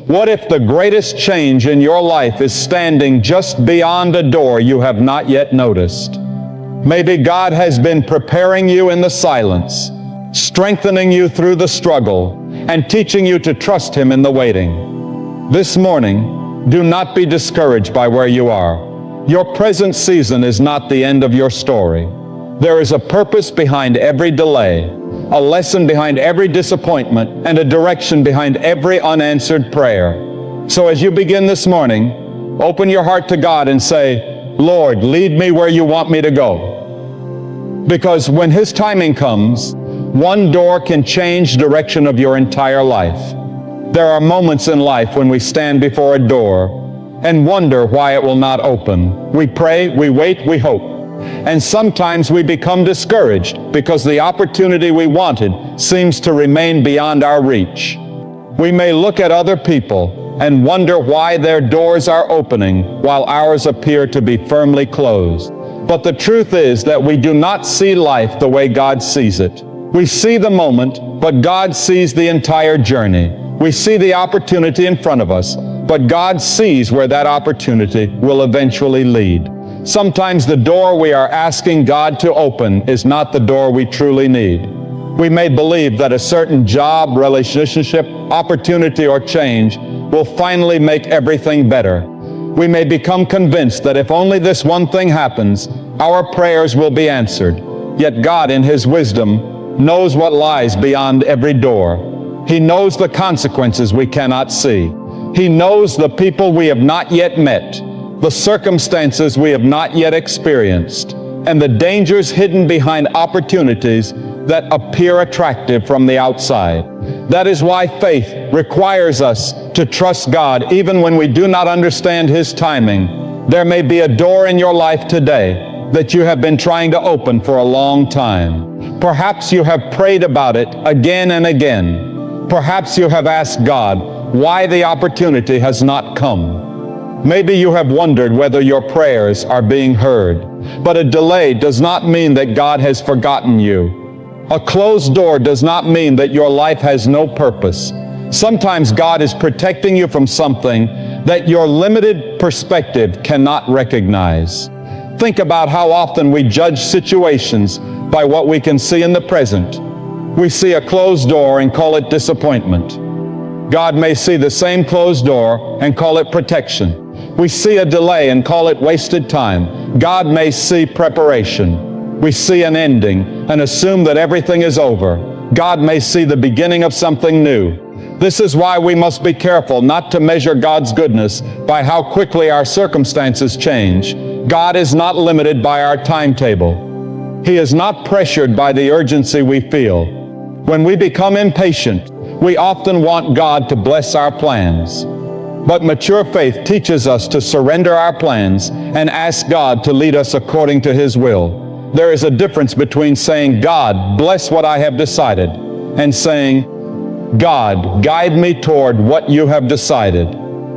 What if the greatest change in your life is standing just beyond a door you have not yet noticed? Maybe God has been preparing you in the silence, strengthening you through the struggle, and teaching you to trust Him in the waiting. This morning, do not be discouraged by where you are. Your present season is not the end of your story. There is a purpose behind every delay, a lesson behind every disappointment, and a direction behind every unanswered prayer. So as you begin this morning, open your heart to God and say, Lord, lead me where you want me to go. Because when His timing comes, one door can change the direction of your entire life. There are moments in life when we stand before a door and wonder why it will not open. We pray, we wait, we hope. And sometimes we become discouraged because the opportunity we wanted seems to remain beyond our reach. We may look at other people and wonder why their doors are opening while ours appear to be firmly closed. But the truth is that we do not see life the way God sees it. We see the moment, but God sees the entire journey. We see the opportunity in front of us, but God sees where that opportunity will eventually lead. Sometimes the door we are asking God to open is not the door we truly need. We may believe that a certain job, relationship, opportunity, or change will finally make everything better. We may become convinced that if only this one thing happens, our prayers will be answered. Yet God, in His wisdom, knows what lies beyond every door. He knows the consequences we cannot see. He knows the people we have not yet met, the circumstances we have not yet experienced, and the dangers hidden behind opportunities that appear attractive from the outside. That is why faith requires us to trust God even when we do not understand His timing. There may be a door in your life today that you have been trying to open for a long time. Perhaps you have prayed about it again and again. Perhaps you have asked God why the opportunity has not come. Maybe you have wondered whether your prayers are being heard. But a delay does not mean that God has forgotten you. A closed door does not mean that your life has no purpose. Sometimes God is protecting you from something that your limited perspective cannot recognize. Think about how often we judge situations by what we can see in the present. We see a closed door and call it disappointment. God may see the same closed door and call it protection. We see a delay and call it wasted time. God may see preparation. We see an ending and assume that everything is over. God may see the beginning of something new. This is why we must be careful not to measure God's goodness by how quickly our circumstances change. God is not limited by our timetable. He is not pressured by the urgency we feel. When we become impatient, we often want God to bless our plans. But mature faith teaches us to surrender our plans and ask God to lead us according to His will. There is a difference between saying, God, bless what I have decided, and saying, God, guide me toward what you have decided.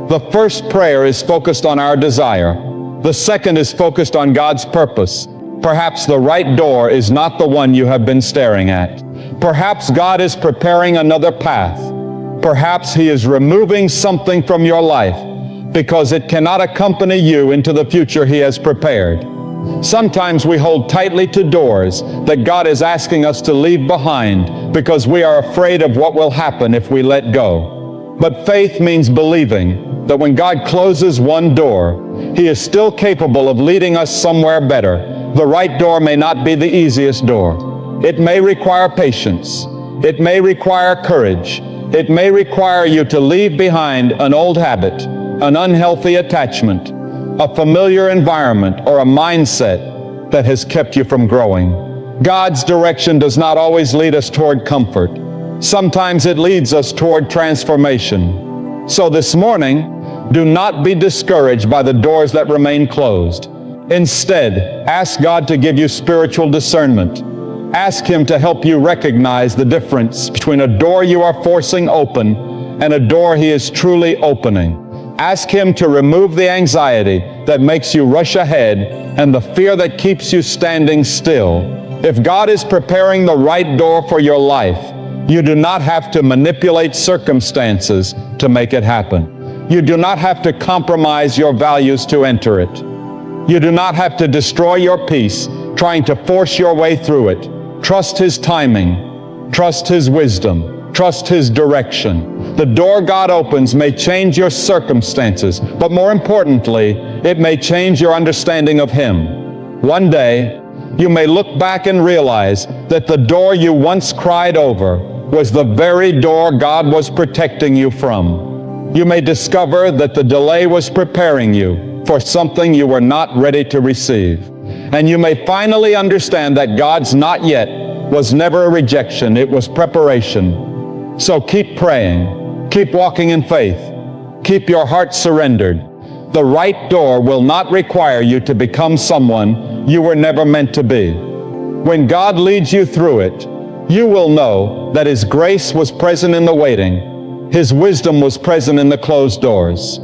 The first prayer is focused on our desire. The second is focused on God's purpose. Perhaps the right door is not the one you have been staring at. Perhaps God is preparing another path. Perhaps He is removing something from your life because it cannot accompany you into the future He has prepared. Sometimes we hold tightly to doors that God is asking us to leave behind because we are afraid of what will happen if we let go. But faith means believing that when God closes one door, He is still capable of leading us somewhere better. The right door may not be the easiest door. It may require patience. It may require courage. It may require you to leave behind an old habit, an unhealthy attachment, a familiar environment, or a mindset that has kept you from growing. God's direction does not always lead us toward comfort. Sometimes it leads us toward transformation. So this morning, do not be discouraged by the doors that remain closed. Instead, ask God to give you spiritual discernment. Ask Him to help you recognize the difference between a door you are forcing open and a door He is truly opening. Ask Him to remove the anxiety that makes you rush ahead and the fear that keeps you standing still. If God is preparing the right door for your life, You do not have to manipulate circumstances to make it happen. You do not have to compromise your values to enter it. You do not have to destroy your peace trying to force your way through it. Trust His timing. Trust His wisdom. Trust His direction. The door God opens may change your circumstances, but more importantly, it may change your understanding of Him. One day, you may look back and realize that the door you once cried over was the very door God was protecting you from. You may discover that the delay was preparing you for something you were not ready to receive. And you may finally understand that God's not yet was never a rejection, it was preparation. So keep praying, keep walking in faith, keep your heart surrendered. The right door will not require you to become someone you were never meant to be. When God leads you through it, you will know that His grace was present in the waiting, His wisdom was present in the closed doors,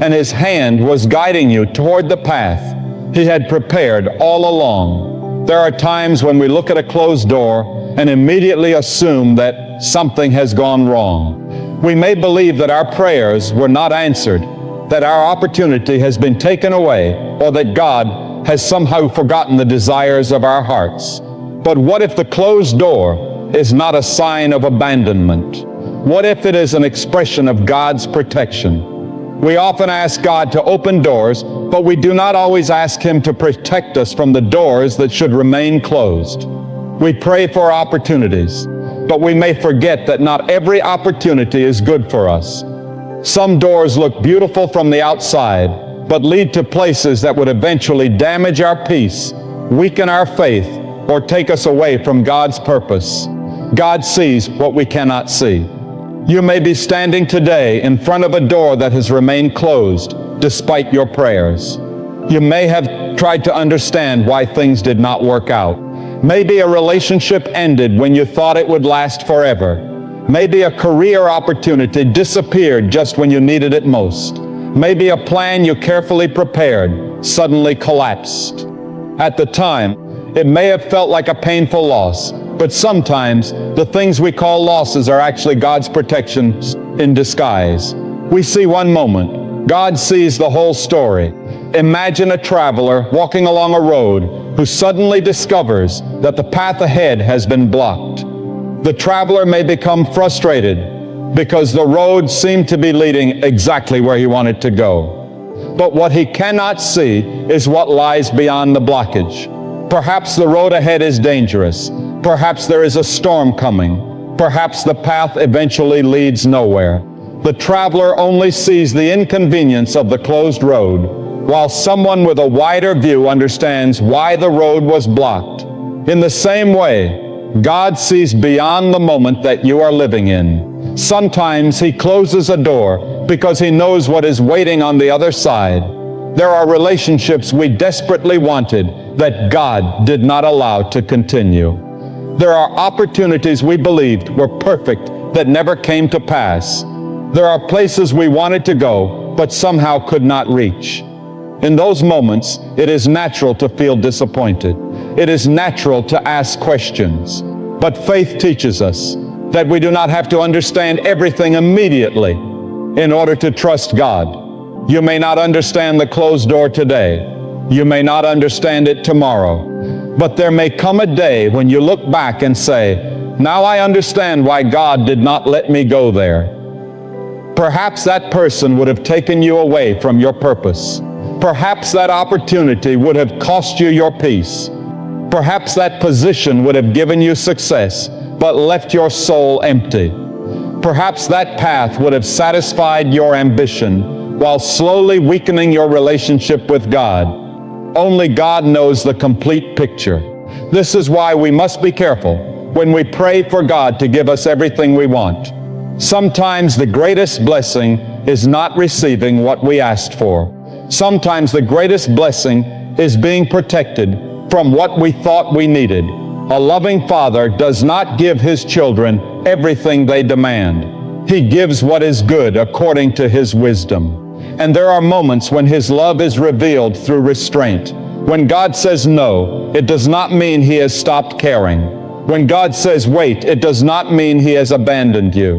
and His hand was guiding you toward the path He had prepared all along. There are times when we look at a closed door and immediately assume that something has gone wrong. We may believe that our prayers were not answered, that our opportunity has been taken away, or that God has somehow forgotten the desires of our hearts. But what if the closed door is not a sign of abandonment? What if it is an expression of God's protection? We often ask God to open doors, but we do not always ask Him to protect us from the doors that should remain closed. We pray for opportunities, but we may forget that not every opportunity is good for us. Some doors look beautiful from the outside, but lead to places that would eventually damage our peace, weaken our faith, or take us away from God's purpose. God sees what we cannot see. You may be standing today in front of a door that has remained closed despite your prayers. You may have tried to understand why things did not work out. Maybe a relationship ended when you thought it would last forever. Maybe a career opportunity disappeared just when you needed it most. Maybe a plan you carefully prepared suddenly collapsed. At the time, it may have felt like a painful loss, but sometimes the things we call losses are actually God's protection in disguise. We see one moment. God sees the whole story. Imagine a traveler walking along a road who suddenly discovers that the path ahead has been blocked. The traveler may become frustrated because the road seemed to be leading exactly where he wanted to go. But what he cannot see is what lies beyond the blockage. Perhaps the road ahead is dangerous. Perhaps there is a storm coming. Perhaps the path eventually leads nowhere. The traveler only sees the inconvenience of the closed road, while someone with a wider view understands why the road was blocked. In the same way, God sees beyond the moment that you are living in. Sometimes He closes a door because He knows what is waiting on the other side. There are relationships we desperately wanted that God did not allow to continue. There are opportunities we believed were perfect that never came to pass. There are places we wanted to go, but somehow could not reach. In those moments, it is natural to feel disappointed. It is natural to ask questions. But faith teaches us that we do not have to understand everything immediately in order to trust God. You may not understand the closed door today. You may not understand it tomorrow. But there may come a day when you look back and say, now I understand why God did not let me go there. Perhaps that person would have taken you away from your purpose. Perhaps that opportunity would have cost you your peace. Perhaps that position would have given you success, but left your soul empty. Perhaps that path would have satisfied your ambition, while slowly weakening your relationship with God. Only God knows the complete picture. This is why we must be careful when we pray for God to give us everything we want. Sometimes the greatest blessing is not receiving what we asked for. Sometimes the greatest blessing is being protected from what we thought we needed. A loving Father does not give His children everything they demand. He gives what is good according to His wisdom. And there are moments when His love is revealed through restraint. When God says no, it does not mean He has stopped caring. When God says wait, it does not mean He has abandoned you.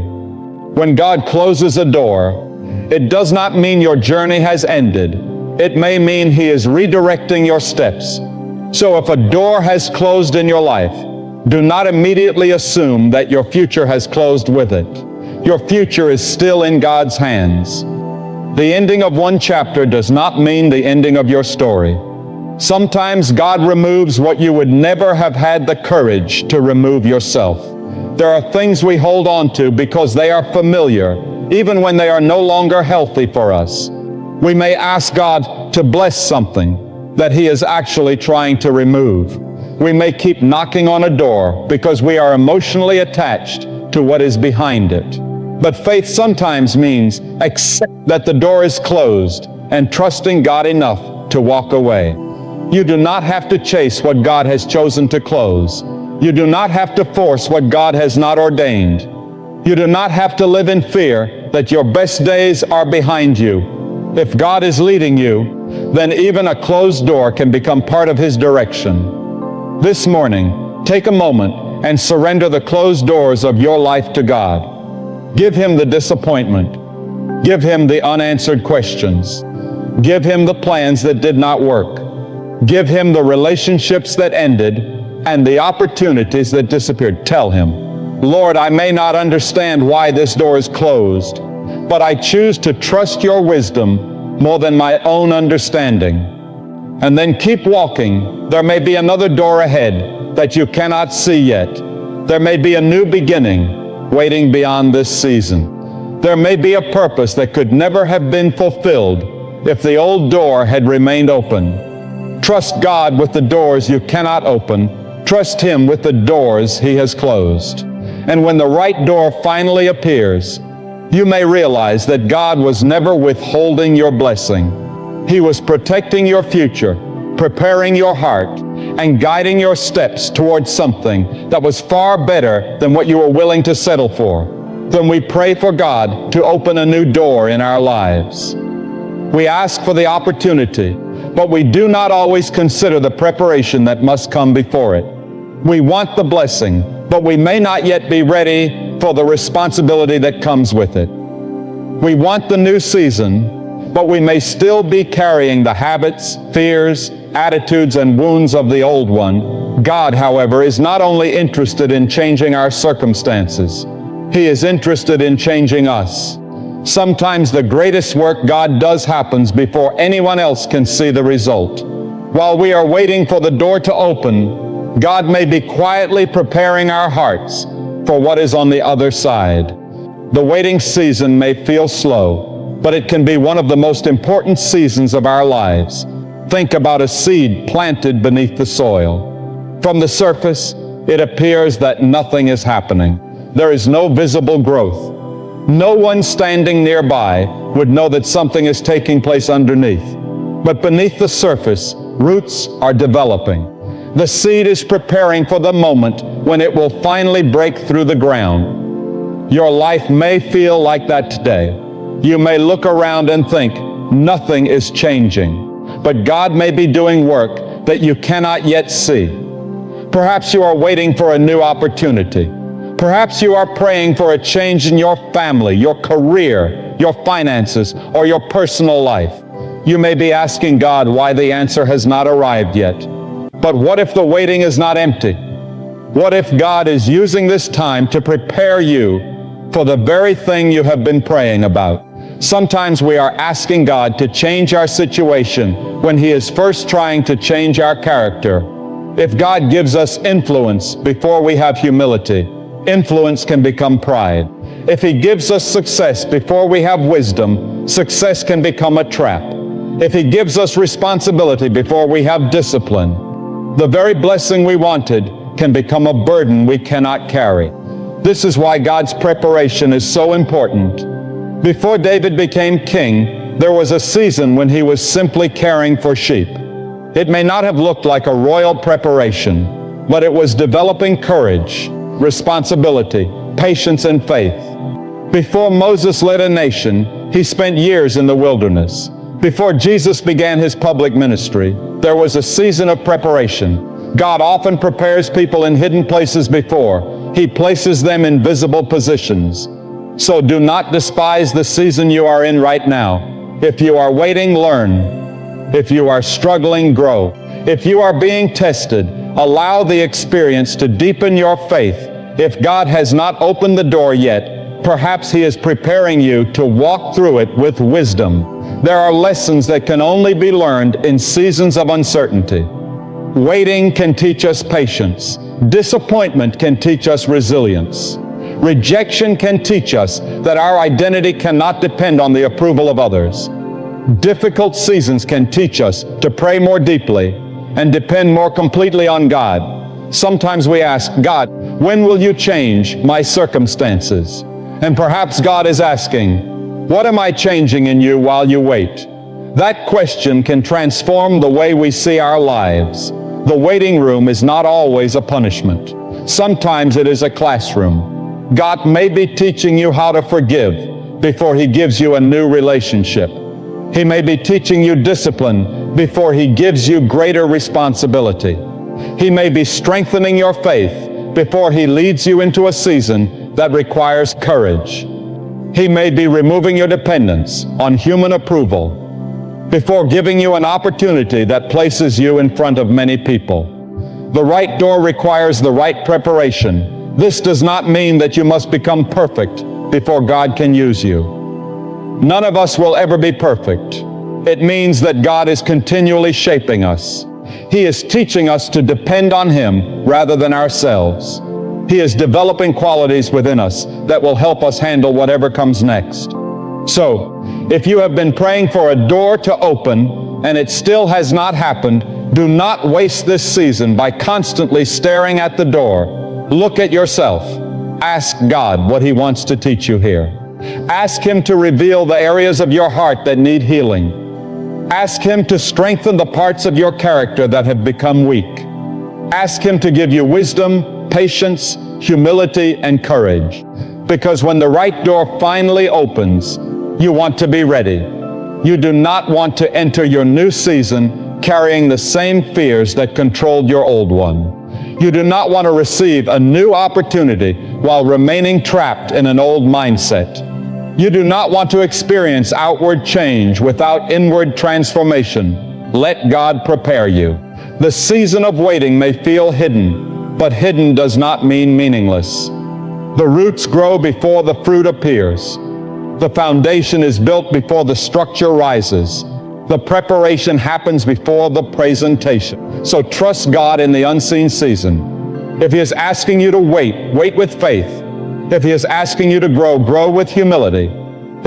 When God closes a door, it does not mean your journey has ended. It may mean He is redirecting your steps. So if a door has closed in your life, do not immediately assume that your future has closed with it. Your future is still in God's hands. The ending of one chapter does not mean the ending of your story. Sometimes God removes what you would never have had the courage to remove yourself. There are things we hold on to because they are familiar, even when they are no longer healthy for us. We may ask God to bless something that He is actually trying to remove. We may keep knocking on a door because we are emotionally attached to what is behind it. But faith sometimes means accept that the door is closed and trusting God enough to walk away. You do not have to chase what God has chosen to close. You do not have to force what God has not ordained. You do not have to live in fear that your best days are behind you. If God is leading you, then even a closed door can become part of His direction. This morning, take a moment and surrender the closed doors of your life to God. Give Him the disappointment. Give Him the unanswered questions. Give Him the plans that did not work. Give Him the relationships that ended and the opportunities that disappeared. Tell Him, Lord, I may not understand why this door is closed, but I choose to trust your wisdom more than my own understanding. And then keep walking. There may be another door ahead that you cannot see yet. There may be a new beginning waiting beyond this season. There may be a purpose that could never have been fulfilled if the old door had remained open. Trust God with the doors you cannot open. Trust Him with the doors He has closed. And when the right door finally appears, you may realize that God was never withholding your blessing. He was protecting your future, preparing your heart, and guiding your steps towards something that was far better than what you were willing to settle for. Then we pray for God to open a new door in our lives. We ask for the opportunity, but we do not always consider the preparation that must come before it. We want the blessing, but we may not yet be ready for the responsibility that comes with it. We want the new season, but we may still be carrying the habits, fears, attitudes, and wounds of the old one. God, however, is not only interested in changing our circumstances, He is interested in changing us. Sometimes the greatest work God does happens before anyone else can see the result. While we are waiting for the door to open, God may be quietly preparing our hearts for what is on the other side. The waiting season may feel slow, but it can be one of the most important seasons of our lives. Think about a seed planted beneath the soil. From the surface, it appears that nothing is happening. There is no visible growth. No one standing nearby would know that something is taking place underneath. But beneath the surface, roots are developing. The seed is preparing for the moment when it will finally break through the ground. Your life may feel like that today. You may look around and think, nothing is changing. But God may be doing work that you cannot yet see. Perhaps you are waiting for a new opportunity. Perhaps you are praying for a change in your family, your career, your finances, or your personal life. You may be asking God why the answer has not arrived yet. But what if the waiting is not empty? What if God is using this time to prepare you for the very thing you have been praying about? Sometimes we are asking God to change our situation when He is first trying to change our character. If God gives us influence before we have humility, influence can become pride. If He gives us success before we have wisdom, success can become a trap. If He gives us responsibility before we have discipline, the very blessing we wanted can become a burden we cannot carry. This is why God's preparation is so important. Before David became king, there was a season when he was simply caring for sheep. It may not have looked like a royal preparation, but it was developing courage, responsibility, patience, and faith. Before Moses led a nation, he spent years in the wilderness. Before Jesus began His public ministry, there was a season of preparation. God often prepares people in hidden places before He places them in visible positions. So do not despise the season you are in right now. If you are waiting, learn. If you are struggling, grow. If you are being tested, allow the experience to deepen your faith. If God has not opened the door yet, perhaps He is preparing you to walk through it with wisdom. There are lessons that can only be learned in seasons of uncertainty. Waiting can teach us patience. Disappointment can teach us resilience. Rejection can teach us that our identity cannot depend on the approval of others. Difficult seasons can teach us to pray more deeply and depend more completely on God. Sometimes we ask, God, when will you change my circumstances? And perhaps God is asking, what am I changing in you while you wait? That question can transform the way we see our lives. The waiting room is not always a punishment. Sometimes it is a classroom. God may be teaching you how to forgive before He gives you a new relationship. He may be teaching you discipline before He gives you greater responsibility. He may be strengthening your faith before He leads you into a season that requires courage. He may be removing your dependence on human approval before giving you an opportunity that places you in front of many people. The right door requires the right preparation. This does not mean that you must become perfect before God can use you. None of us will ever be perfect. It means that God is continually shaping us. He is teaching us to depend on Him rather than ourselves. He is developing qualities within us that will help us handle whatever comes next. So, if you have been praying for a door to open and it still has not happened, do not waste this season by constantly staring at the door. Look at yourself. Ask God what He wants to teach you here. Ask Him to reveal the areas of your heart that need healing. Ask Him to strengthen the parts of your character that have become weak. Ask Him to give you wisdom, patience, humility, and courage. Because when the right door finally opens, you want to be ready. You do not want to enter your new season carrying the same fears that controlled your old one. You do not want to receive a new opportunity while remaining trapped in an old mindset. You do not want to experience outward change without inward transformation. Let God prepare you. The season of waiting may feel hidden, but hidden does not mean meaningless. The roots grow before the fruit appears. The foundation is built before the structure rises. The preparation happens before the presentation. So trust God in the unseen season. If He is asking you to wait, wait with faith. If He is asking you to grow, grow with humility.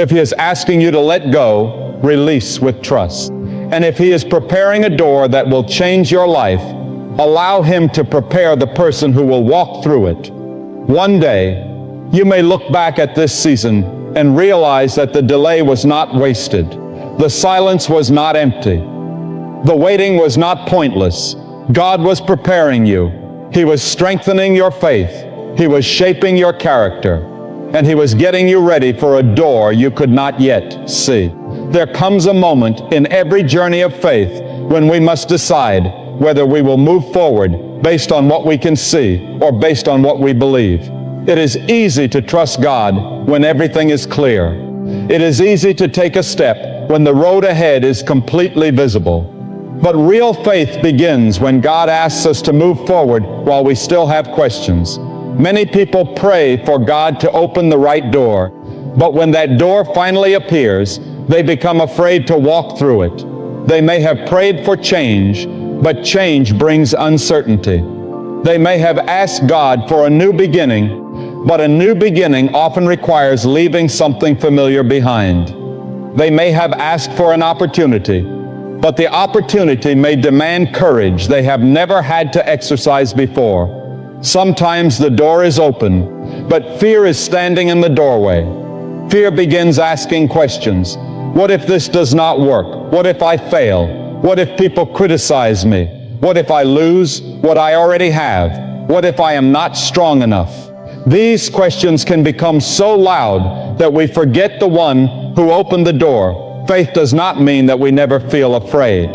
If He is asking you to let go, release with trust. And if He is preparing a door that will change your life, allow Him to prepare the person who will walk through it. One day, you may look back at this season and realize that the delay was not wasted. The silence was not empty. The waiting was not pointless. God was preparing you. He was strengthening your faith. He was shaping your character. And He was getting you ready for a door you could not yet see. There comes a moment in every journey of faith when we must decide whether we will move forward based on what we can see or based on what we believe. It is easy to trust God when everything is clear. It is easy to take a step when the road ahead is completely visible. But real faith begins when God asks us to move forward while we still have questions. Many people pray for God to open the right door, but when that door finally appears, they become afraid to walk through it. They may have prayed for change, but change brings uncertainty. They may have asked God for a new beginning, but a new beginning often requires leaving something familiar behind. They may have asked for an opportunity, but the opportunity may demand courage they have never had to exercise before. Sometimes the door is open, but fear is standing in the doorway. Fear begins asking questions. What if this does not work? What if I fail? What if people criticize me? What if I lose what I already have? What if I am not strong enough? These questions can become so loud that we forget the one who opened the door. Faith does not mean that we never feel afraid.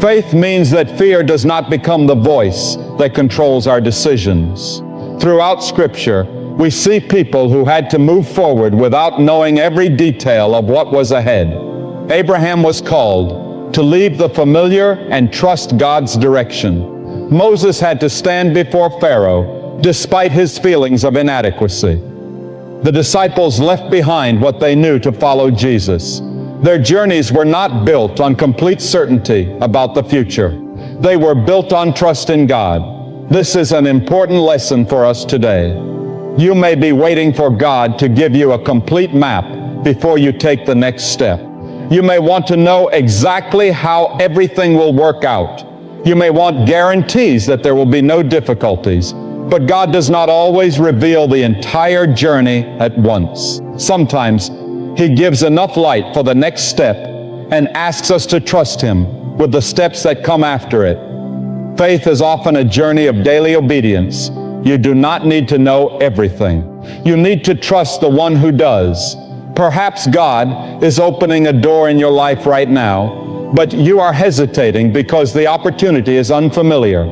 Faith means that fear does not become the voice that controls our decisions. Throughout Scripture, we see people who had to move forward without knowing every detail of what was ahead. Abraham was called to leave the familiar and trust God's direction. Moses had to stand before Pharaoh despite his feelings of inadequacy. The disciples left behind what they knew to follow Jesus. Their journeys were not built on complete certainty about the future. They were built on trust in God. This is an important lesson for us today. You may be waiting for God to give you a complete map before you take the next step. You may want to know exactly how everything will work out. You may want guarantees that there will be no difficulties. But God does not always reveal the entire journey at once. Sometimes He gives enough light for the next step and asks us to trust Him with the steps that come after it. Faith is often a journey of daily obedience. You do not need to know everything. You need to trust the one who does. Perhaps God is opening a door in your life right now, but you are hesitating because the opportunity is unfamiliar.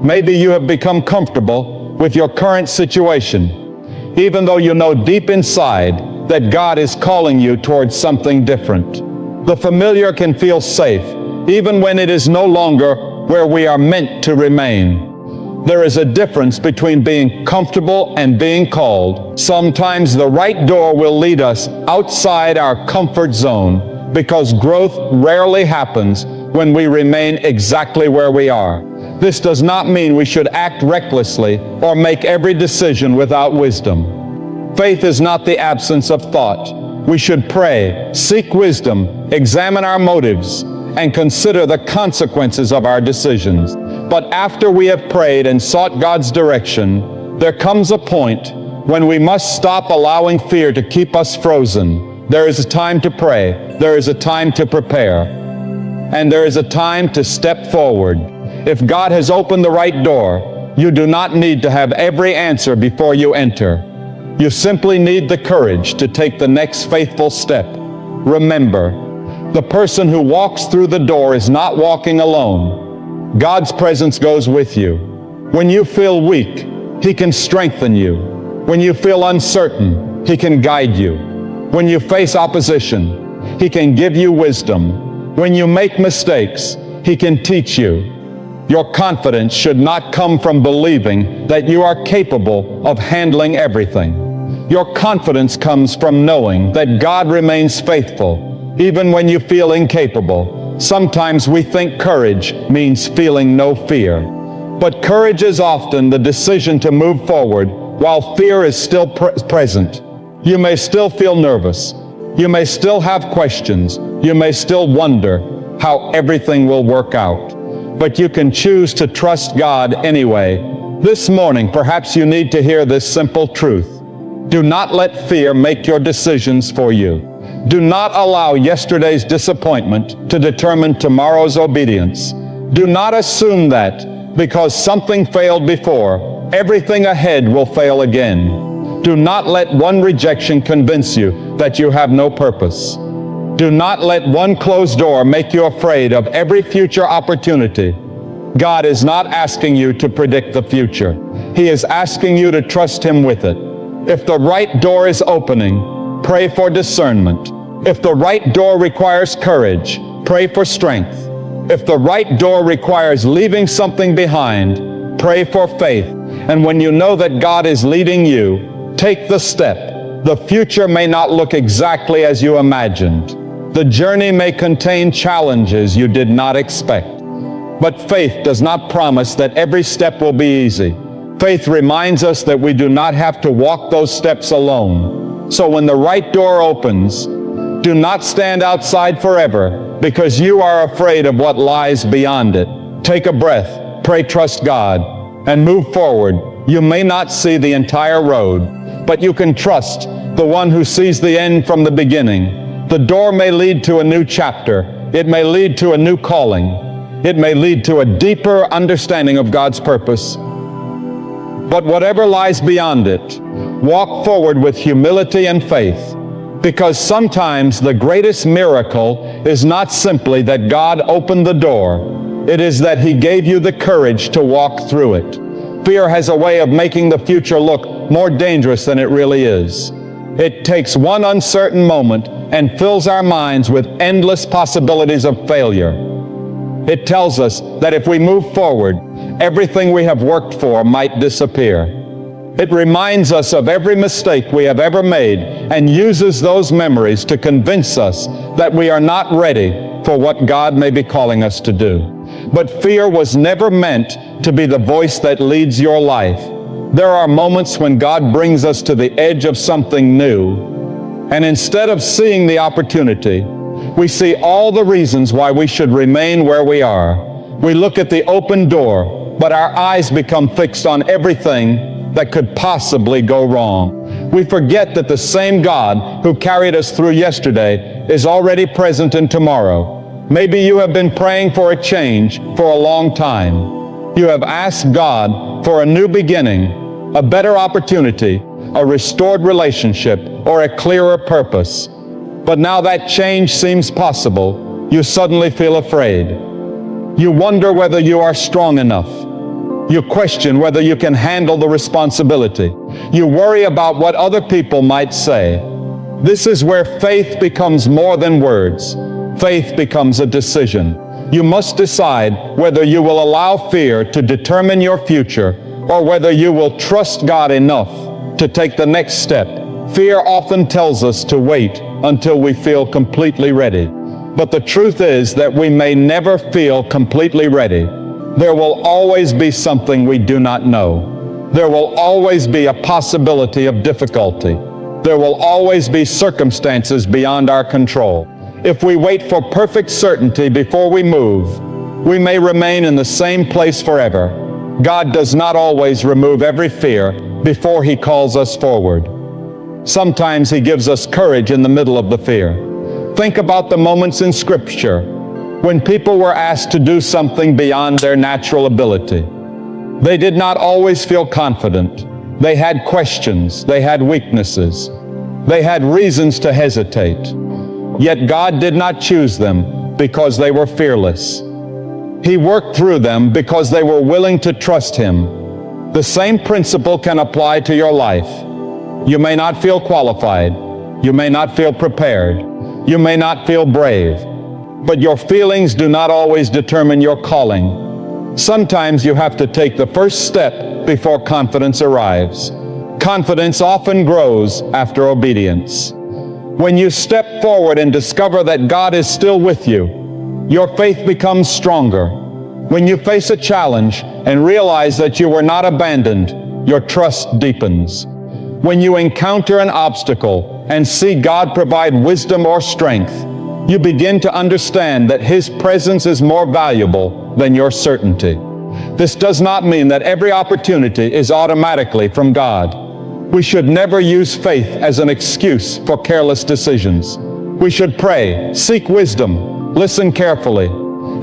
Maybe you have become comfortable with your current situation, even though you know deep inside that God is calling you towards something different. The familiar can feel safe, even when it is no longer where we are meant to remain. There is a difference between being comfortable and being called. Sometimes the right door will lead us outside our comfort zone, because growth rarely happens when we remain exactly where we are. This does not mean we should act recklessly or make every decision without wisdom. Faith is not the absence of thought. We should pray, seek wisdom, examine our motives, and consider the consequences of our decisions. But after we have prayed and sought God's direction, there comes a point when we must stop allowing fear to keep us frozen. There is a time to pray, there is a time to prepare, and there is a time to step forward. If God has opened the right door, you do not need to have every answer before you enter. You simply need the courage to take the next faithful step. Remember, the person who walks through the door is not walking alone. God's presence goes with you. When you feel weak, He can strengthen you. When you feel uncertain, He can guide you. When you face opposition, He can give you wisdom. When you make mistakes, He can teach you. Your confidence should not come from believing that you are capable of handling everything. Your confidence comes from knowing that God remains faithful, even when you feel incapable. Sometimes we think courage means feeling no fear. But courage is often the decision to move forward while fear is still present. You may still feel nervous. You may still have questions. You may still wonder how everything will work out. But you can choose to trust God anyway. This morning, perhaps you need to hear this simple truth. Do not let fear make your decisions for you. Do not allow yesterday's disappointment to determine tomorrow's obedience. Do not assume that because something failed before, everything ahead will fail again. Do not let one rejection convince you that you have no purpose. Do not let one closed door make you afraid of every future opportunity. God is not asking you to predict the future. He is asking you to trust Him with it. If the right door is opening, pray for discernment. If the right door requires courage, pray for strength. If the right door requires leaving something behind, pray for faith. And when you know that God is leading you, take the step. The future may not look exactly as you imagined. The journey may contain challenges you did not expect. But faith does not promise that every step will be easy. Faith reminds us that we do not have to walk those steps alone. So when the right door opens, do not stand outside forever because you are afraid of what lies beyond it. Take a breath, pray, trust God, and move forward. You may not see the entire road, but you can trust the one who sees the end from the beginning. The door may lead to a new chapter. It may lead to a new calling. It may lead to a deeper understanding of God's purpose. But whatever lies beyond it, walk forward with humility and faith. Because sometimes the greatest miracle is not simply that God opened the door. It is that He gave you the courage to walk through it. Fear has a way of making the future look more dangerous than it really is. It takes one uncertain moment and fills our minds with endless possibilities of failure. It tells us that if we move forward, everything we have worked for might disappear. It reminds us of every mistake we have ever made and uses those memories to convince us that we are not ready for what God may be calling us to do. But fear was never meant to be the voice that leads your life. There are moments when God brings us to the edge of something new, and instead of seeing the opportunity, we see all the reasons why we should remain where we are. We look at the open door, but our eyes become fixed on everything that could possibly go wrong. We forget that the same God who carried us through yesterday is already present in tomorrow. Maybe you have been praying for a change for a long time. You have asked God for a new beginning, a better opportunity, a restored relationship, or a clearer purpose. But now that change seems possible, you suddenly feel afraid. You wonder whether you are strong enough. You question whether you can handle the responsibility. You worry about what other people might say. This is where faith becomes more than words. Faith becomes a decision. You must decide whether you will allow fear to determine your future or whether you will trust God enough to take the next step. Fear often tells us to wait until we feel completely ready. But the truth is that we may never feel completely ready. There will always be something we do not know. There will always be a possibility of difficulty. There will always be circumstances beyond our control. If we wait for perfect certainty before we move, we may remain in the same place forever. God does not always remove every fear before He calls us forward. Sometimes He gives us courage in the middle of the fear. Think about the moments in Scripture when people were asked to do something beyond their natural ability. They did not always feel confident. They had questions. They had weaknesses. They had reasons to hesitate. Yet God did not choose them because they were fearless. He worked through them because they were willing to trust Him. The same principle can apply to your life. You may not feel qualified. You may not feel prepared. You may not feel brave. But your feelings do not always determine your calling. Sometimes you have to take the first step before confidence arrives. Confidence often grows after obedience. When you step forward and discover that God is still with you, your faith becomes stronger. When you face a challenge and realize that you were not abandoned, your trust deepens. When you encounter an obstacle and see God provide wisdom or strength, you begin to understand that His presence is more valuable than your certainty. This does not mean that every opportunity is automatically from God. We should never use faith as an excuse for careless decisions. We should pray, seek wisdom, listen carefully,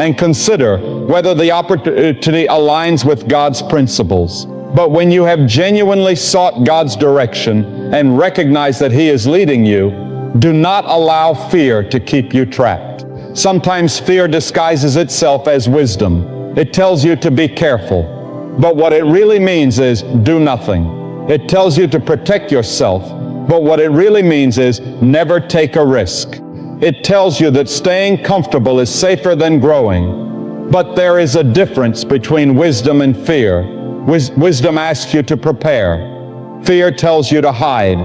and consider whether the opportunity aligns with God's principles. But when you have genuinely sought God's direction and recognize that He is leading you, do not allow fear to keep you trapped. Sometimes fear disguises itself as wisdom. It tells you to be careful. But what it really means is do nothing. It tells you to protect yourself. But what it really means is never take a risk. It tells you that staying comfortable is safer than growing. But there is a difference between wisdom and fear. Wisdom asks you to prepare. Fear tells you to hide.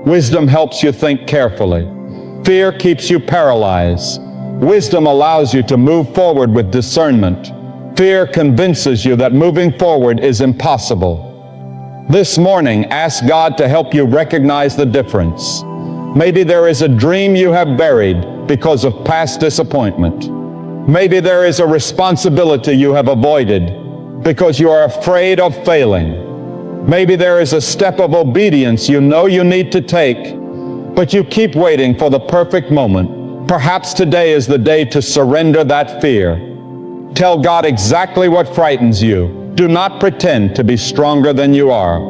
Wisdom helps you think carefully. Fear keeps you paralyzed. Wisdom allows you to move forward with discernment. Fear convinces you that moving forward is impossible. This morning, ask God to help you recognize the difference. Maybe there is a dream you have buried because of past disappointment. Maybe there is a responsibility you have avoided because you are afraid of failing. Maybe there is a step of obedience you know you need to take, but you keep waiting for the perfect moment. Perhaps today is the day to surrender that fear. Tell God exactly what frightens you. Do not pretend to be stronger than you are.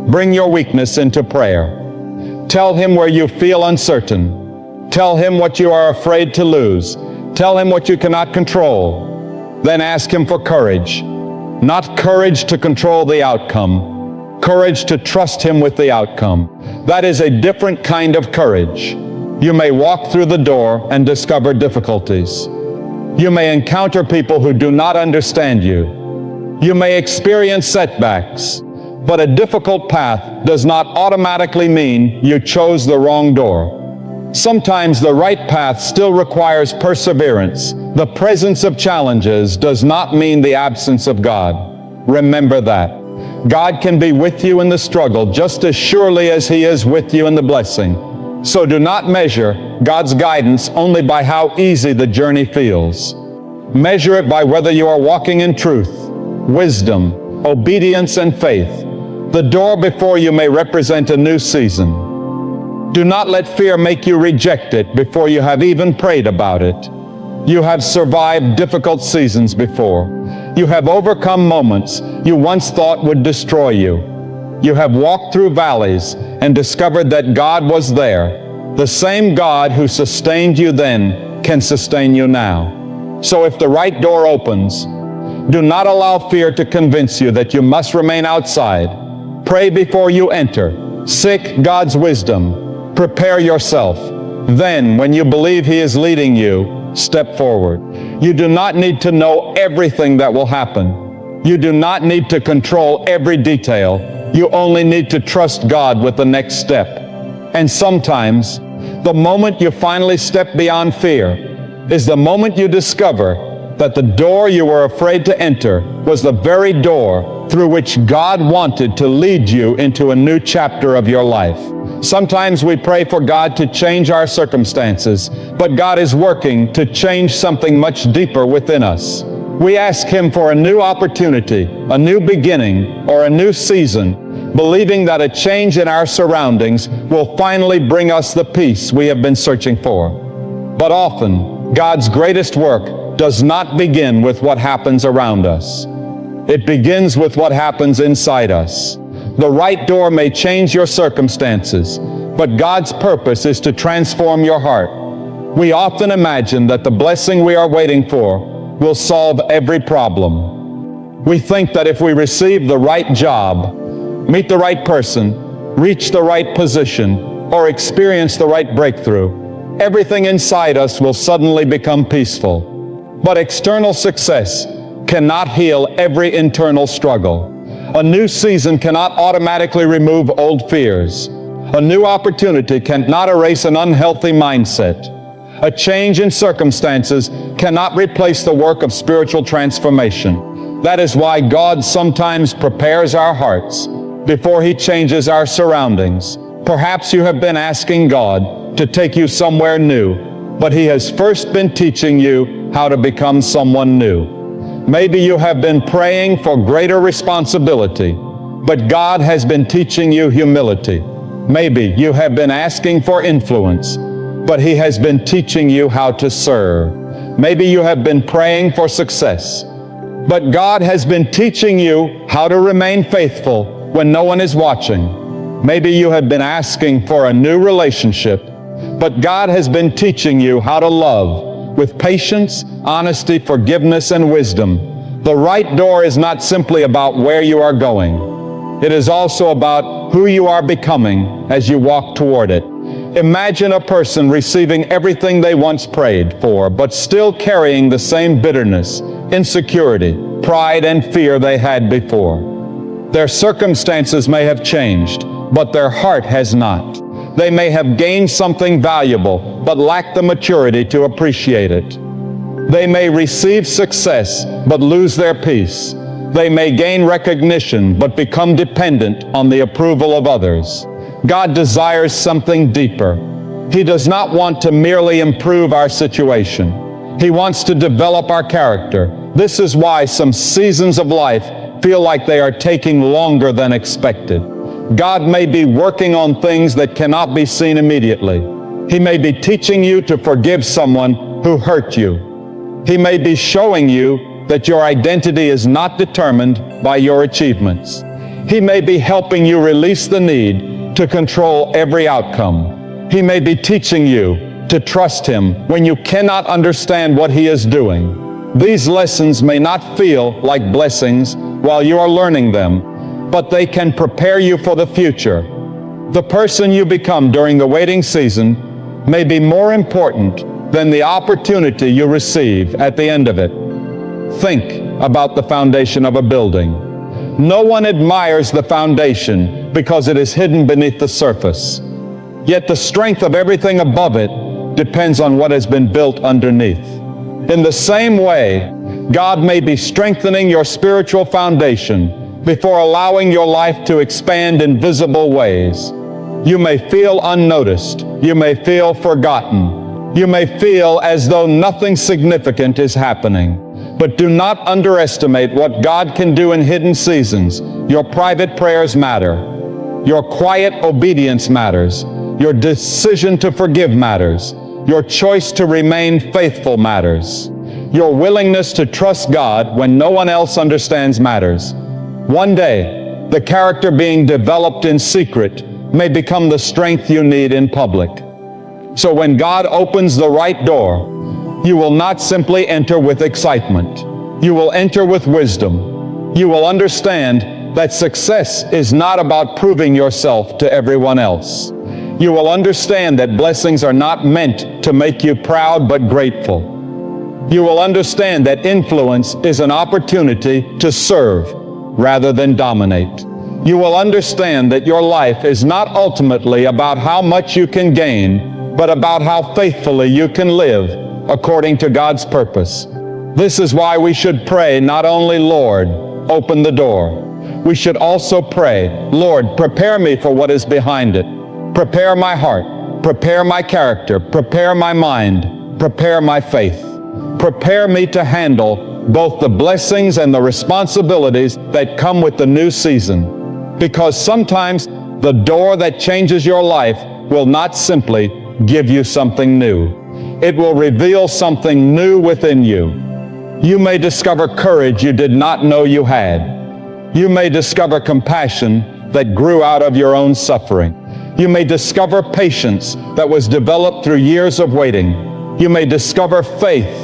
Bring your weakness into prayer. Tell Him where you feel uncertain. Tell Him what you are afraid to lose. Tell Him what you cannot control. Then ask Him for courage. Not courage to control the outcome. Courage to trust Him with the outcome. That is a different kind of courage. You may walk through the door and discover difficulties. You may encounter people who do not understand you. You may experience setbacks. But a difficult path does not automatically mean you chose the wrong door. Sometimes the right path still requires perseverance. The presence of challenges does not mean the absence of God. Remember that. God can be with you in the struggle just as surely as He is with you in the blessing. So do not measure God's guidance only by how easy the journey feels. Measure it by whether you are walking in truth, wisdom, obedience, and faith. The door before you may represent a new season. Do not let fear make you reject it before you have even prayed about it. You have survived difficult seasons before. You have overcome moments you once thought would destroy you. You have walked through valleys and discovered that God was there. The same God who sustained you then can sustain you now. So if the right door opens, do not allow fear to convince you that you must remain outside. Pray before you enter. Seek God's wisdom. Prepare yourself. Then, when you believe He is leading you, step forward. You do not need to know everything that will happen. You do not need to control every detail. You only need to trust God with the next step. And sometimes, the moment you finally step beyond fear is the moment you discover that the door you were afraid to enter was the very door through which God wanted to lead you into a new chapter of your life. Sometimes we pray for God to change our circumstances, but God is working to change something much deeper within us. We ask Him for a new opportunity, a new beginning, or a new season, believing that a change in our surroundings will finally bring us the peace we have been searching for. But often, God's greatest work does not begin with what happens around us. It begins with what happens inside us. The right door may change your circumstances, but God's purpose is to transform your heart. We often imagine that the blessing we are waiting for will solve every problem. We think that if we receive the right job, meet the right person, reach the right position, or experience the right breakthrough, everything inside us will suddenly become peaceful. But external success cannot heal every internal struggle. A new season cannot automatically remove old fears. A new opportunity cannot erase an unhealthy mindset. A change in circumstances cannot replace the work of spiritual transformation. That is why God sometimes prepares our hearts before He changes our surroundings. Perhaps you have been asking God to take you somewhere new, but He has first been teaching you how to become someone new. Maybe you have been praying for greater responsibility, but God has been teaching you humility. Maybe you have been asking for influence, but He has been teaching you how to serve. Maybe you have been praying for success, but God has been teaching you how to remain faithful when no one is watching. Maybe you have been asking for a new relationship, but God has been teaching you how to love with patience, honesty, forgiveness, and wisdom. The right door is not simply about where you are going. It is also about who you are becoming as you walk toward it. Imagine a person receiving everything they once prayed for, but still carrying the same bitterness, insecurity, pride, and fear they had before. Their circumstances may have changed, but their heart has not. They may have gained something valuable, but lack the maturity to appreciate it. They may receive success, but lose their peace. They may gain recognition, but become dependent on the approval of others. God desires something deeper. He does not want to merely improve our situation. He wants to develop our character. This is why some seasons of life feel like they are taking longer than expected. God may be working on things that cannot be seen immediately. He may be teaching you to forgive someone who hurt you. He may be showing you that your identity is not determined by your achievements. He may be helping you release the need to control every outcome. He may be teaching you to trust Him when you cannot understand what He is doing. These lessons may not feel like blessings while you are learning them, but they can prepare you for the future. The person you become during the waiting season may be more important than the opportunity you receive at the end of it. Think about the foundation of a building. No one admires the foundation because it is hidden beneath the surface. Yet the strength of everything above it depends on what has been built underneath. In the same way, God may be strengthening your spiritual foundation before allowing your life to expand in visible ways. You may feel unnoticed. You may feel forgotten. You may feel as though nothing significant is happening. But do not underestimate what God can do in hidden seasons. Your private prayers matter. Your quiet obedience matters. Your decision to forgive matters. Your choice to remain faithful matters. Your willingness to trust God when no one else understands matters. One day, the character being developed in secret may become the strength you need in public. So when God opens the right door, you will not simply enter with excitement. You will enter with wisdom. You will understand that success is not about proving yourself to everyone else. You will understand that blessings are not meant to make you proud but grateful. You will understand that influence is an opportunity to serve rather than dominate. You will understand that your life is not ultimately about how much you can gain, but about how faithfully you can live according to God's purpose. This is why we should pray not only, Lord, open the door. We should also pray, Lord, prepare me for what is behind it. Prepare my heart. Prepare my character. Prepare my mind. Prepare my faith. Prepare me to handle both the blessings and the responsibilities that come with the new season. Because sometimes the door that changes your life will not simply give you something new. It will reveal something new within you. You may discover courage you did not know you had. You may discover compassion that grew out of your own suffering. You may discover patience that was developed through years of waiting. You may discover faith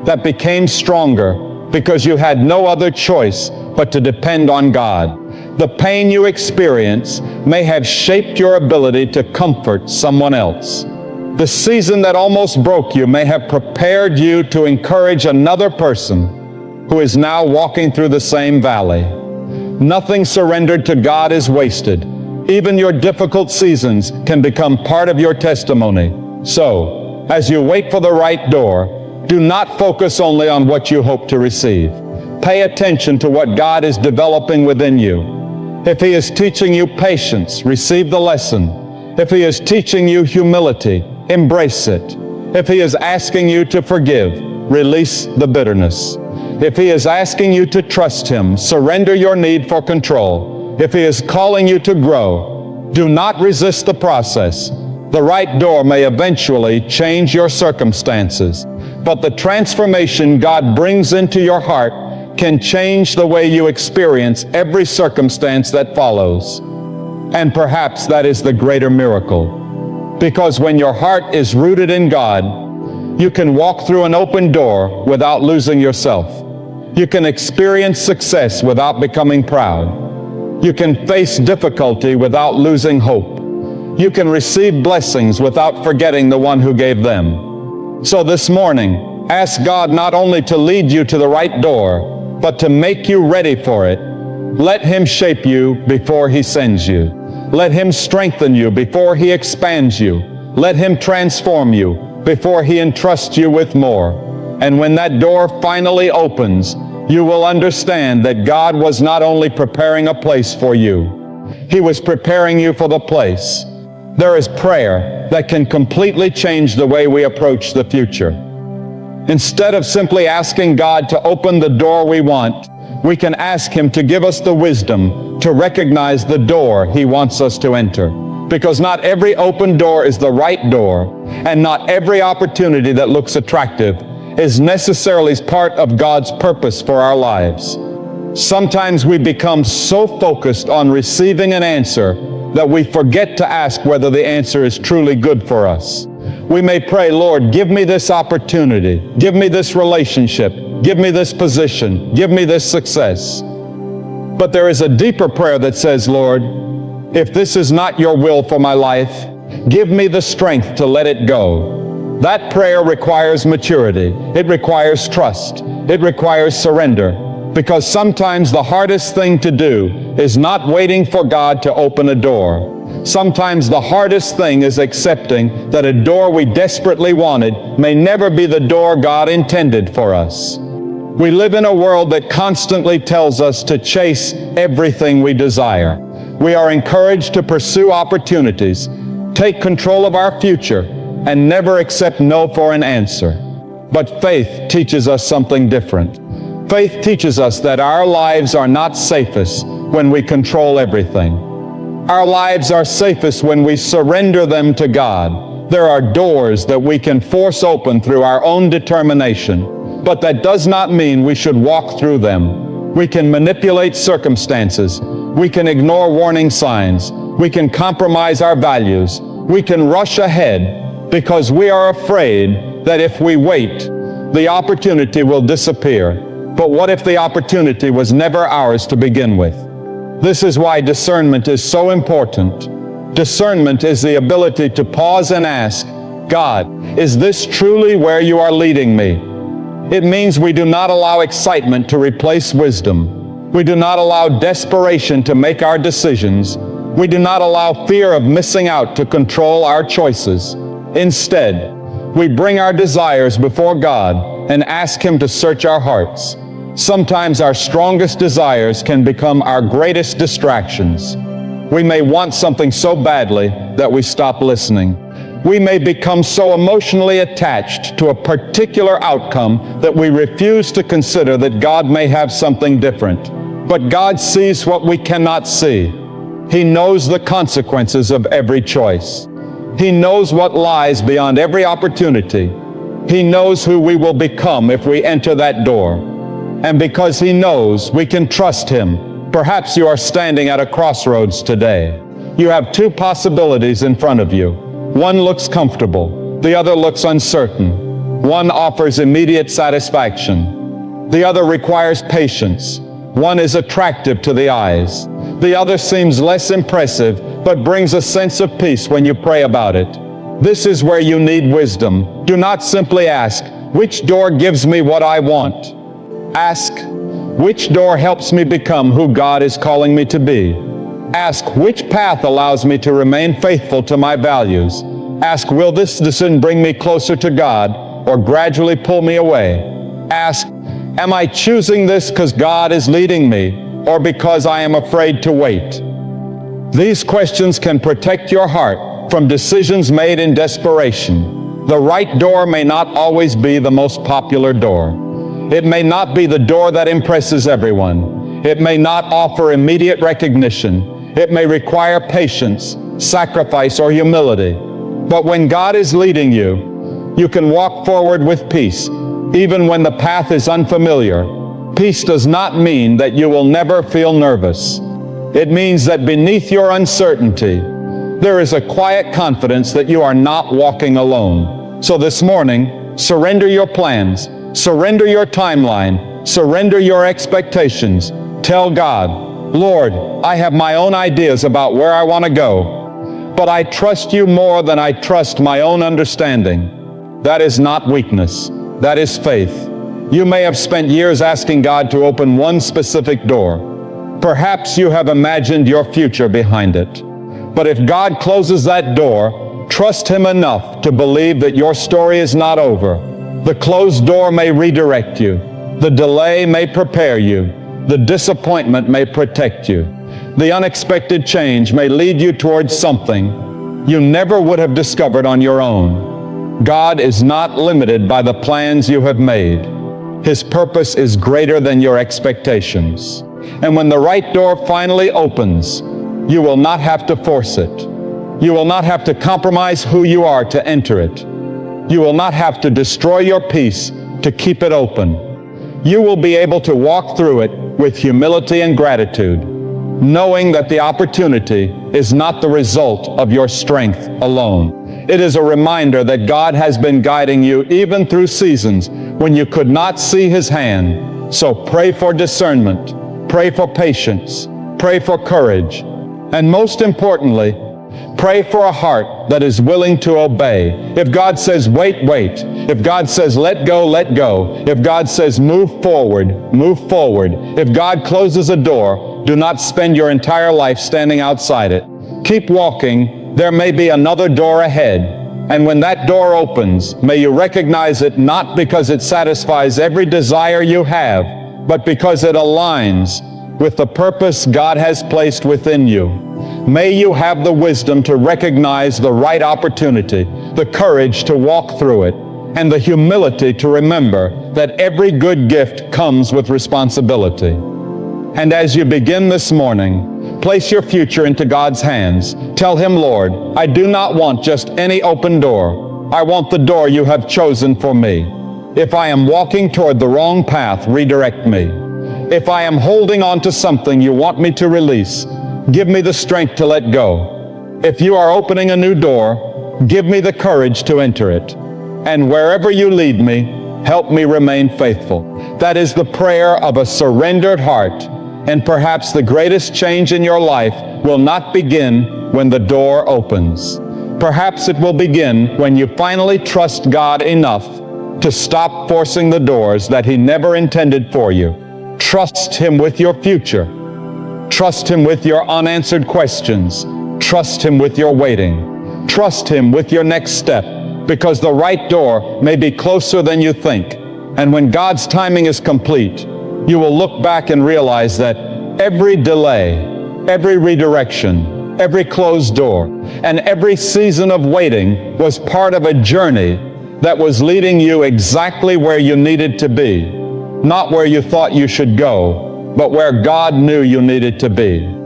that became stronger because you had no other choice but to depend on God. The pain you experience may have shaped your ability to comfort someone else. The season that almost broke you may have prepared you to encourage another person who is now walking through the same valley. Nothing surrendered to God is wasted. Even your difficult seasons can become part of your testimony. So, as you wait for the right door, do not focus only on what you hope to receive. Pay attention to what God is developing within you. If He is teaching you patience, receive the lesson. If He is teaching you humility, embrace it. If He is asking you to forgive, release the bitterness. If He is asking you to trust Him, surrender your need for control. If He is calling you to grow, do not resist the process. The right door may eventually change your circumstances, but the transformation God brings into your heart can change the way you experience every circumstance that follows. And perhaps that is the greater miracle. Because when your heart is rooted in God, you can walk through an open door without losing yourself. You can experience success without becoming proud. You can face difficulty without losing hope. You can receive blessings without forgetting the one who gave them. So this morning, ask God not only to lead you to the right door, but to make you ready for it. Let Him shape you before He sends you. Let Him strengthen you before He expands you. Let Him transform you before He entrusts you with more. And when that door finally opens, you will understand that God was not only preparing a place for you, He was preparing you for the place. There is prayer that can completely change the way we approach the future. Instead of simply asking God to open the door we want, we can ask Him to give us the wisdom to recognize the door He wants us to enter. Because not every open door is the right door, and not every opportunity that looks attractive is necessarily part of God's purpose for our lives. Sometimes we become so focused on receiving an answer that we forget to ask whether the answer is truly good for us. We may pray, Lord, give me this opportunity, give me this relationship, give me this position, give me this success. But there is a deeper prayer that says, Lord, if this is not your will for my life, give me the strength to let it go. That prayer requires maturity. It requires trust. It requires surrender. Because sometimes the hardest thing to do is not waiting for God to open a door. Sometimes the hardest thing is accepting that a door we desperately wanted may never be the door God intended for us. We live in a world that constantly tells us to chase everything we desire. We are encouraged to pursue opportunities, take control of our future, and never accept no for an answer. But faith teaches us something different. Faith teaches us that our lives are not safest when we control everything. Our lives are safest when we surrender them to God. There are doors that we can force open through our own determination, but that does not mean we should walk through them. We can manipulate circumstances. We can ignore warning signs. We can compromise our values. We can rush ahead because we are afraid that if we wait, the opportunity will disappear. But what if the opportunity was never ours to begin with? This is why discernment is so important. Discernment is the ability to pause and ask, God, is this truly where you are leading me? It means we do not allow excitement to replace wisdom. We do not allow desperation to make our decisions. We do not allow fear of missing out to control our choices. Instead, we bring our desires before God and ask Him to search our hearts. Sometimes our strongest desires can become our greatest distractions. We may want something so badly that we stop listening. We may become so emotionally attached to a particular outcome that we refuse to consider that God may have something different. But God sees what we cannot see. He knows the consequences of every choice. He knows what lies beyond every opportunity. He knows who we will become if we enter that door. And because He knows, we can trust Him. Perhaps you are standing at a crossroads today. You have two possibilities in front of you. One looks comfortable. The other looks uncertain. One offers immediate satisfaction. The other requires patience. One is attractive to the eyes. The other seems less impressive, but brings a sense of peace when you pray about it. This is where you need wisdom. Do not simply ask, which door gives me what I want? Ask, which door helps me become who God is calling me to be? Ask, which path allows me to remain faithful to my values? Ask, will this decision bring me closer to God or gradually pull me away? Ask, am I choosing this because God is leading me or because I am afraid to wait? These questions can protect your heart from decisions made in desperation. The right door may not always be the most popular door. It may not be the door that impresses everyone. It may not offer immediate recognition. It may require patience, sacrifice, or humility. But when God is leading you, you can walk forward with peace, even when the path is unfamiliar. Peace does not mean that you will never feel nervous. It means that beneath your uncertainty, there is a quiet confidence that you are not walking alone. So this morning, surrender your plans. Surrender your timeline. Surrender your expectations. Tell God, Lord, I have my own ideas about where I want to go, but I trust you more than I trust my own understanding. That is not weakness. That is faith. You may have spent years asking God to open one specific door. Perhaps you have imagined your future behind it. But if God closes that door, trust Him enough to believe that your story is not over. The closed door may redirect you. The delay may prepare you. The disappointment may protect you. The unexpected change may lead you towards something you never would have discovered on your own. God is not limited by the plans you have made. His purpose is greater than your expectations. And when the right door finally opens, you will not have to force it. You will not have to compromise who you are to enter it. You will not have to destroy your peace to keep it open. You will be able to walk through it with humility and gratitude. knowing that the opportunity is not the result of your strength alone. It is a reminder that God has been guiding you even through seasons when you could not see His hand. So pray for discernment, pray for patience, pray for courage, and most importantly, pray for a heart that is willing to obey. If God says wait, wait. If God says let go, let go. If God says move forward, move forward. If God closes a door, do not spend your entire life standing outside it. Keep walking. There may be another door ahead. And when that door opens, may you recognize it not because it satisfies every desire you have, but because it aligns with the purpose God has placed within you. May you have the wisdom to recognize the right opportunity, the courage to walk through it, and the humility to remember that every good gift comes with responsibility. And as you begin this morning, place your future into God's hands. Tell Him, Lord, I do not want just any open door. I want the door you have chosen for me. If I am walking toward the wrong path, redirect me. If I am holding on to something you want me to release, give me the strength to let go. If you are opening a new door, give me the courage to enter it. And wherever you lead me, help me remain faithful. That is the prayer of a surrendered heart. And perhaps the greatest change in your life will not begin when the door opens. Perhaps it will begin when you finally trust God enough to stop forcing the doors that He never intended for you. Trust Him with your future. Trust Him with your unanswered questions. Trust Him with your waiting. Trust Him with your next step, because the right door may be closer than you think. And when God's timing is complete, you will look back and realize that every delay, every redirection, every closed door, and every season of waiting was part of a journey that was leading you exactly where you needed to be. Not where you thought you should go, but where God knew you needed to be.